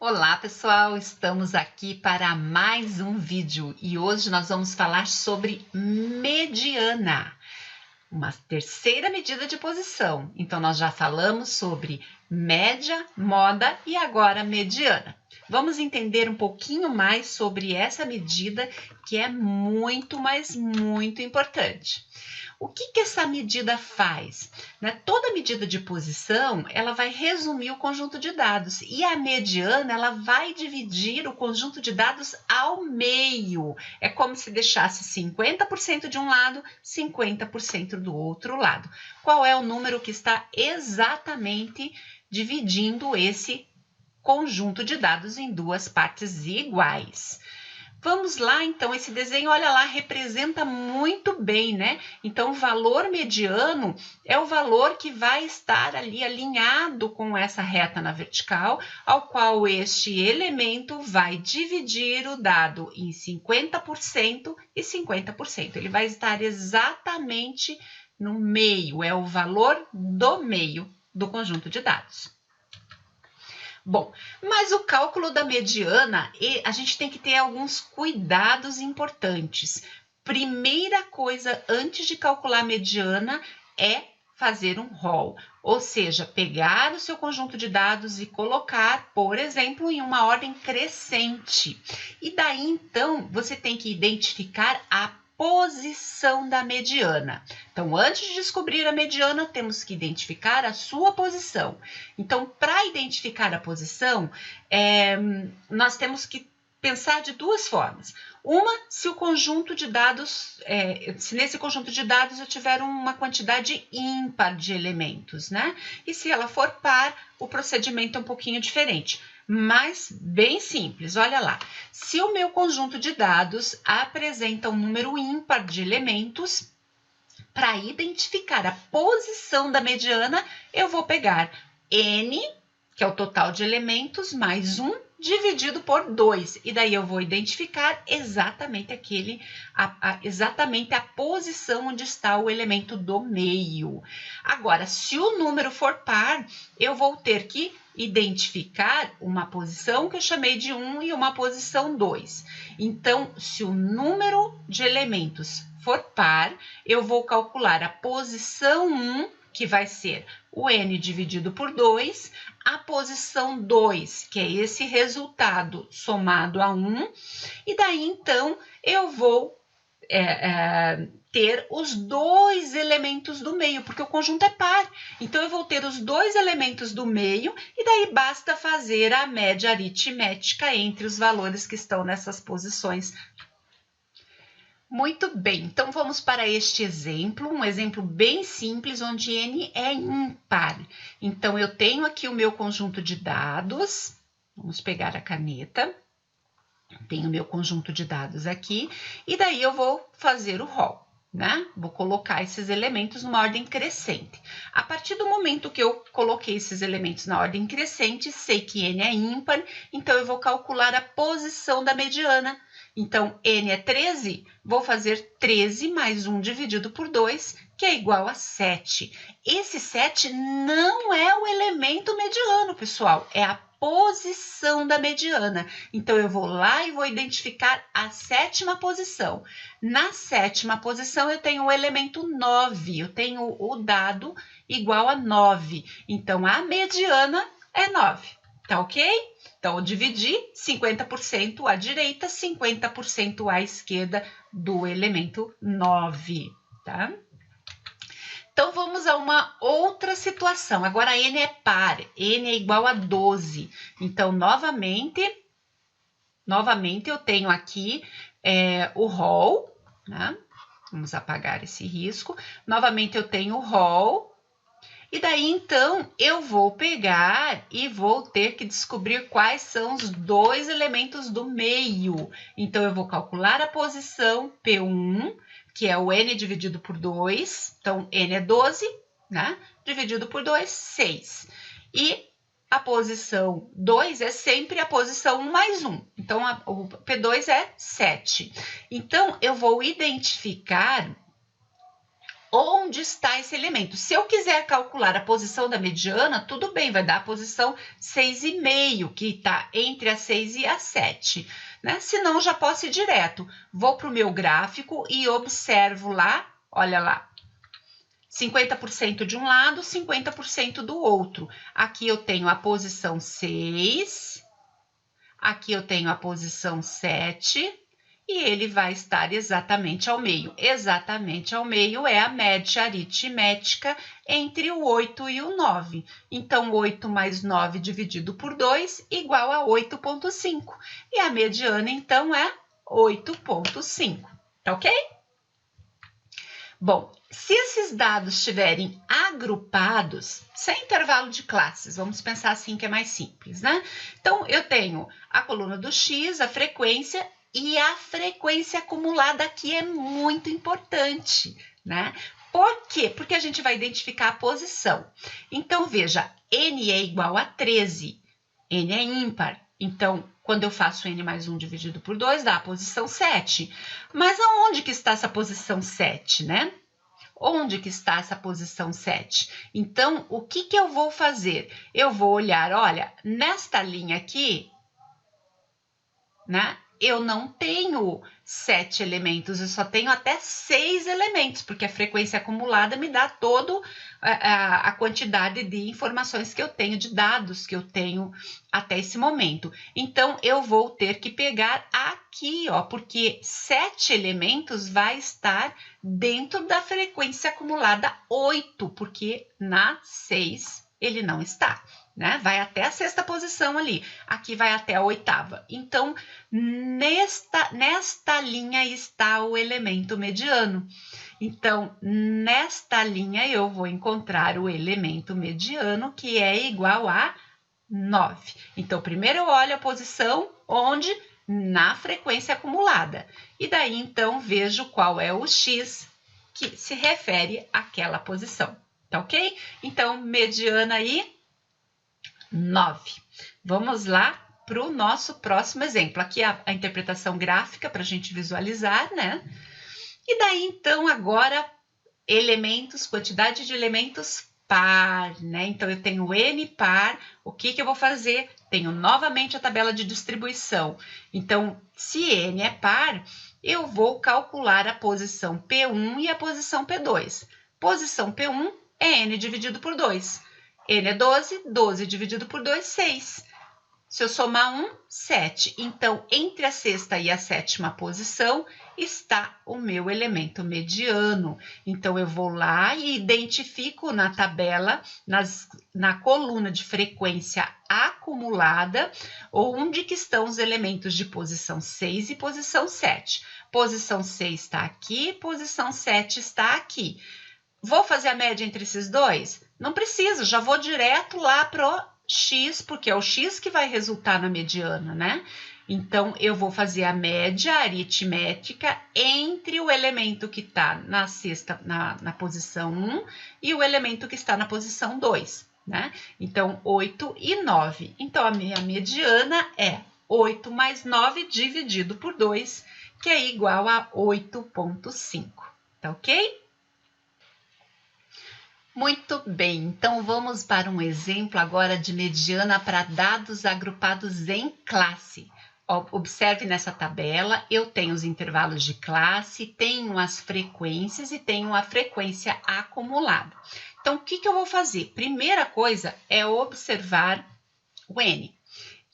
Olá pessoal, estamos aqui para mais um vídeo e hoje nós vamos falar sobre mediana, uma terceira medida de posição. Então nós já falamos sobre média, moda e agora mediana. Vamos entender um pouquinho mais sobre essa medida que é muito, mas muito importante. O que essa medida faz? Toda medida de posição, ela vai resumir o conjunto de dados e a mediana, ela vai dividir o conjunto de dados ao meio. É como se deixasse 50% de um lado, 50% do outro lado. Qual é o número que está exatamente dividindo esse conjunto de dados em duas partes iguais? Vamos lá, então, esse desenho, olha lá, representa muito bem, né? Então, o valor mediano é o valor que vai estar ali alinhado com essa reta na vertical, ao qual este elemento vai dividir o dado em 50% e 50%. Ele vai estar exatamente no meio, é o valor do meio do conjunto de dados. Bom, mas o cálculo da mediana, a gente tem que ter alguns cuidados importantes. Primeira coisa, antes de calcular a mediana, é fazer um rol, ou seja, pegar o seu conjunto de dados e colocar, por exemplo, em uma ordem crescente. E daí, então, você tem que identificar a posição da mediana. Então, antes de descobrir a mediana, temos que identificar a sua posição. Então, para identificar a posição, nós temos que pensar de duas formas. Uma, se o conjunto de dados, se nesse conjunto de dados eu tiver uma quantidade ímpar de elementos, né? E se ela for par, o procedimento é um pouquinho diferente. Mas bem simples, olha lá. Se o meu conjunto de dados apresenta um número ímpar de elementos, para identificar a posição da mediana, eu vou pegar n, que é o total de elementos, mais 1, dividido por 2. E daí eu vou identificar exatamente exatamente a posição onde está o elemento do meio. Agora, se o número for par, eu vou ter que identificar uma posição que eu chamei de 1 e uma posição 2. Então, se o número de elementos for par, eu vou calcular a posição 1, que vai ser o n dividido por 2, a posição 2, que é esse resultado somado a 1, e daí, então, eu vou ter os dois elementos do meio, porque o conjunto é par. Então, eu vou ter os dois elementos do meio, e daí basta fazer a média aritmética entre os valores que estão nessas posições. Muito bem, então vamos para este exemplo, um exemplo bem simples, onde n é ímpar. Então, eu tenho aqui o meu conjunto de dados, vamos pegar a caneta, tenho o meu conjunto de dados aqui, e daí eu vou fazer o rol, né? Vou colocar esses elementos numa ordem crescente. A partir do momento que eu coloquei esses elementos na ordem crescente, sei que n é ímpar, então eu vou calcular a posição da mediana. Então, n é 13, vou fazer 13 mais 1 dividido por 2, que é igual a 7. Esse 7 não é o elemento mediano, pessoal, é a posição da mediana. Então, eu vou lá e vou identificar a sétima posição. Na sétima posição, eu tenho o elemento 9, eu tenho o dado igual a 9. Então, a mediana é 9, tá ok? Então, eu dividi 50% à direita, 50% à esquerda do elemento 9, tá? Então, vamos a uma outra situação. Agora, n é par, n é igual a 12. Então, novamente eu tenho aqui o rol, né? Vamos apagar esse risco. Novamente, eu tenho o rol. E daí, então, eu vou pegar e vou ter que descobrir quais são os dois elementos do meio. Então, eu vou calcular a posição P1, que é o n dividido por 2. Então, n é 12, né? Dividido por 2, 6. E a posição 2 é sempre a posição 1 mais 1. Então, o P2 é 7. Então, eu vou identificar onde está esse elemento. Se eu quiser calcular a posição da mediana, tudo bem, vai dar a posição 6,5, que está entre a 6 e a 7. Né? Senão, já posso ir direto. Vou para o meu gráfico e observo lá, olha lá, 50% de um lado, 50% do outro. Aqui eu tenho a posição 6, aqui eu tenho a posição 7, e ele vai estar exatamente ao meio. Exatamente ao meio é a média aritmética entre o 8 e o 9. Então, 8 mais 9 dividido por 2 igual a 8,5. E a mediana, então, é 8,5. Tá ok? Bom, se esses dados estiverem agrupados, sem intervalo de classes, vamos pensar assim que é mais simples, né? Então, eu tenho a coluna do X, a frequência, e a frequência acumulada aqui é muito importante, né? Por quê? Porque a gente vai identificar a posição. Então, veja, N é igual a 13, N é ímpar. Então, quando eu faço N mais 1 dividido por 2, dá a posição 7. Mas aonde que está essa posição 7, né? Onde que está essa posição 7? Então, o que que eu vou fazer? Eu vou olhar, olha, nesta linha aqui, né? Eu não tenho 7 elementos, eu só tenho até 6 elementos, porque a frequência acumulada me dá toda a quantidade de informações que eu tenho, de dados que eu tenho até esse momento. Então, eu vou ter que pegar aqui, ó, porque 7 elementos vai estar dentro da frequência acumulada 8, porque na 6 ele não está. Né? Vai até a 6ª posição ali, aqui vai até a 8ª. Então, nesta linha está o elemento mediano. Então, nesta linha eu vou encontrar o elemento mediano, que é igual a 9. Então, primeiro eu olho a posição onde? Na frequência acumulada. E daí, então, vejo qual é o X que se refere àquela posição. Tá ok? Então, mediana aí, 9. Vamos lá para o nosso próximo exemplo. Aqui a interpretação gráfica para a gente visualizar, né? E daí, então, agora, elementos, quantidade de elementos par, né? Então, eu tenho N par. O que que eu vou fazer? Tenho novamente a tabela de distribuição. Então, se N é par, eu vou calcular a posição P1 e a posição P2. Posição P1 é N dividido por 2. N é 12, 12 dividido por 2, 6. Se eu somar 1, 7. Então, entre a 6ª e a 7ª posição está o meu elemento mediano. Então, eu vou lá e identifico na tabela, na coluna de frequência acumulada, onde que estão os elementos de posição 6 e posição 7. Posição 6 está aqui, posição 7 está aqui. Vou fazer a média entre esses dois? Não preciso, já vou direto lá para o X, porque é o X que vai resultar na mediana, né? Então, eu vou fazer a média aritmética entre o elemento que está na posição 1 e o elemento que está na posição 2, né? Então, 8 e 9. Então, a minha mediana é 8 mais 9 dividido por 2, que é igual a 8,5. Tá ok? Muito bem, então vamos para um exemplo agora de mediana para dados agrupados em classe. Observe nessa tabela, eu tenho os intervalos de classe, tenho as frequências e tenho a frequência acumulada. Então, o que eu vou fazer? Primeira coisa é observar o N.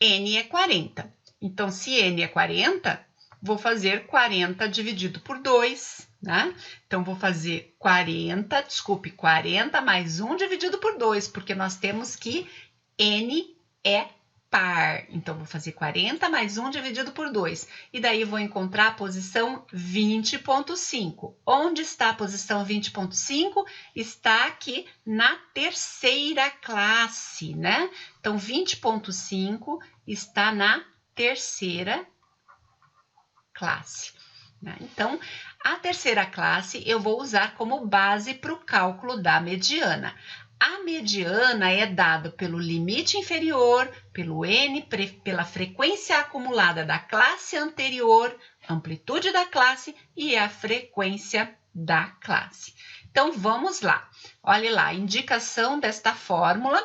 N é 40. Então, se N é 40, vou fazer 40 dividido por 2, né? Então, vou fazer 40 mais 1 dividido por 2, porque nós temos que N é par. Então, vou fazer 40 mais 1 dividido por 2. E daí, vou encontrar a posição 20,5. Onde está a posição 20,5? Está aqui na 3ª classe, né? Então, 20,5 está na 3ª classe. Né? Então, a 3ª classe eu vou usar como base para o cálculo da mediana. A mediana é dada pelo limite inferior, pelo N, pela frequência acumulada da classe anterior, amplitude da classe e a frequência da classe. Então, vamos lá. Olhe lá, indicação desta fórmula,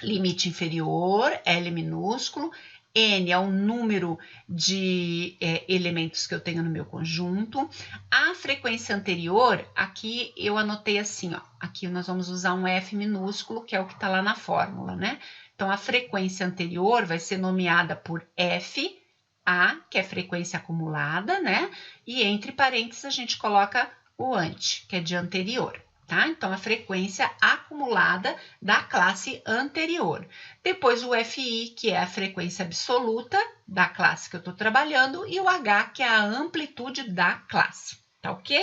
limite inferior, L minúsculo, N é o número de elementos que eu tenho no meu conjunto. A frequência anterior, aqui eu anotei assim, ó, aqui nós vamos usar um F minúsculo, que é o que está lá na fórmula, né? Então, a frequência anterior vai ser nomeada por F, A, que é frequência acumulada, né? E entre parênteses a gente coloca o ante, que é de anterior. Tá? Então, a frequência acumulada da classe anterior. Depois, o FI, que é a frequência absoluta da classe que eu estou trabalhando, e o H, que é a amplitude da classe. Tá ok?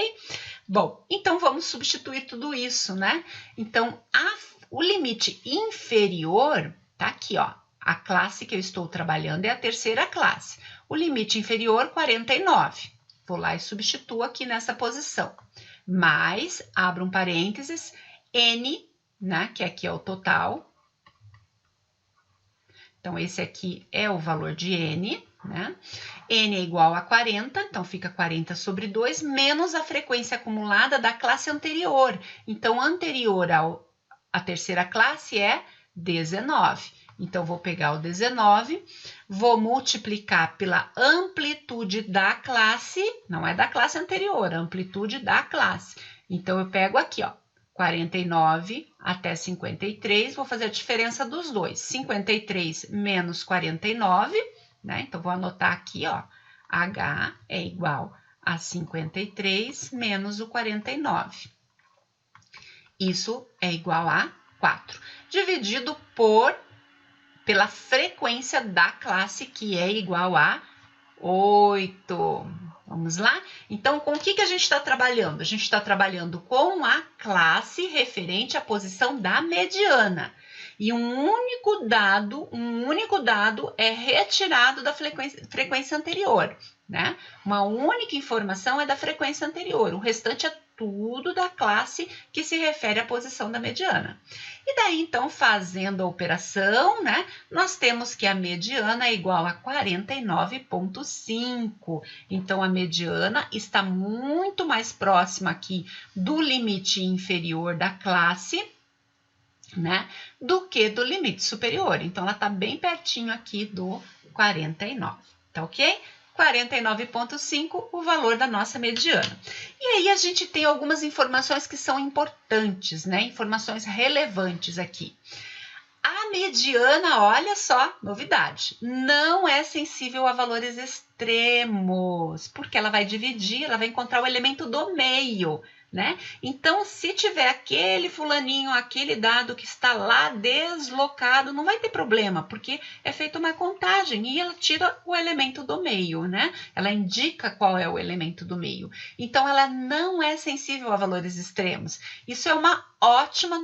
Bom, então vamos substituir tudo isso, né? Então, o limite inferior tá aqui, ó. A classe que eu estou trabalhando é a terceira classe. O limite inferior, 49. Vou lá e substituo aqui nessa posição. Mais, abro um parênteses, N, né, que aqui é o total. Então, esse aqui é o valor de N, né? N é igual a 40, então fica 40 sobre 2, menos a frequência acumulada da classe anterior. Então, anterior à terceira classe é 19. Então, vou pegar o 19, vou multiplicar pela amplitude da classe, não é da classe anterior, a amplitude da classe. Então, eu pego aqui, ó, 49 até 53, vou fazer a diferença dos dois. 53 menos 49, né? Então, vou anotar aqui, ó, H é igual a 53 menos o 49. Isso é igual a 4, dividido pela frequência da classe, que é igual a 8. Vamos lá? Então, com o que a gente está trabalhando? A gente está trabalhando com a classe referente à posição da mediana. E um único dado é retirado da frequência anterior, né? Uma única informação é da frequência anterior, o restante é tudo da classe que se refere à posição da mediana. E daí, então, fazendo a operação, né, nós temos que a mediana é igual a 49,5. Então, a mediana está muito mais próxima aqui do limite inferior da classe, né, do que do limite superior. Então, ela está bem pertinho aqui do 49, tá ok? 49,5, o valor da nossa mediana. E aí a gente tem algumas informações que são importantes, né? Informações relevantes aqui. A mediana, olha só, novidade, não é sensível a valores extremos, porque ela vai dividir, ela vai encontrar o elemento do meio, né? Então, se tiver aquele fulaninho, aquele dado que está lá deslocado, não vai ter problema, porque é feita uma contagem e ela tira o elemento do meio, né? Ela indica qual é o elemento do meio. Então, ela não é sensível a valores extremos. Isso é uma ótima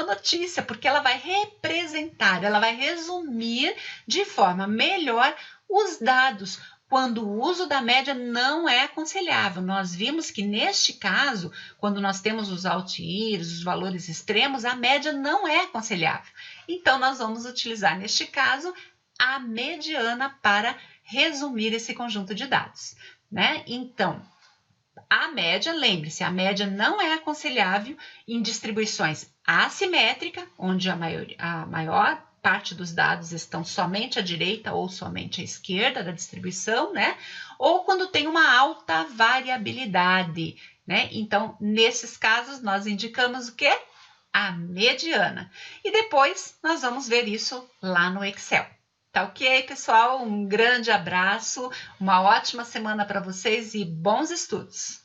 notícia, porque ela vai representar, ela vai resumir de forma melhor os dados, quando o uso da média não é aconselhável. Nós vimos que, neste caso, quando nós temos os outliers, os valores extremos, a média não é aconselhável. Então, nós vamos utilizar, neste caso, a mediana para resumir esse conjunto de dados, né? Então, a média, lembre-se, a média não é aconselhável em distribuições assimétricas, onde a maior parte dos dados estão somente à direita ou somente à esquerda da distribuição, né? Ou quando tem uma alta variabilidade, né? Então, nesses casos, nós indicamos o quê? A mediana. E depois, nós vamos ver isso lá no Excel. Tá ok, pessoal? Um grande abraço, uma ótima semana para vocês e bons estudos!